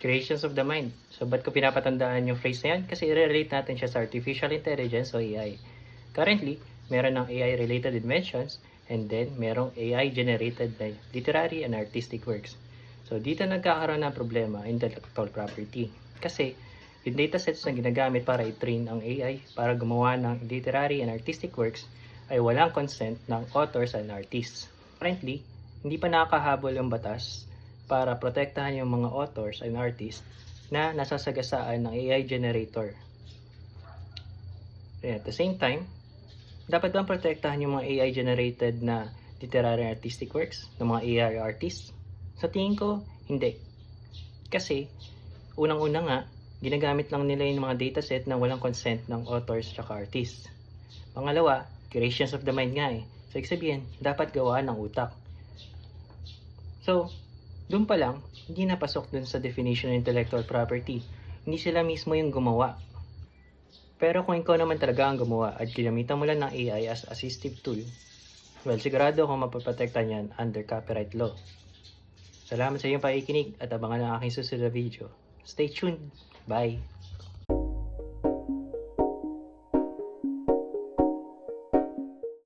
Creations of the mind. So, ba't ko pinapatandaan yung phrase na yan? Kasi i-relate natin siya sa artificial intelligence o AI. Currently, meron ng AI-related inventions and then merong AI-generated na literary and artistic works. So, dito nagkakaroon ng problema, intellectual property. Kasi, yung datasets na ginagamit para i-train ang AI para gumawa ng literary and artistic works ay walang consent ng authors and artists. Currently, hindi pa nakakahabol yung batas para protektahan yung mga authors and artists na nasasagasaan ng AI generator. And at the same time, dapat bang protektahan yung mga AI generated na literary and artistic works ng mga AI artists? Sa tingin ko, hindi. Kasi, unang-una nga, ginagamit lang nila yung mga dataset na walang consent ng authors at artists. Pangalawa, creations of the mind nga eh. So, ibig sabihin, dapat gawa ng utak. So, doon pa lang, hindi napasok dun sa definition ng intellectual property. Hindi sila mismo yung gumawa. Pero kung ikaw naman talaga ang gumawa at ginamitan mo lang ng AI as assistive tool, well, sigurado akong mapaprotektan yan under copyright law. Salamat sa iyong pakikinig at abangan ang aking susunod na video. Stay tuned. Bye!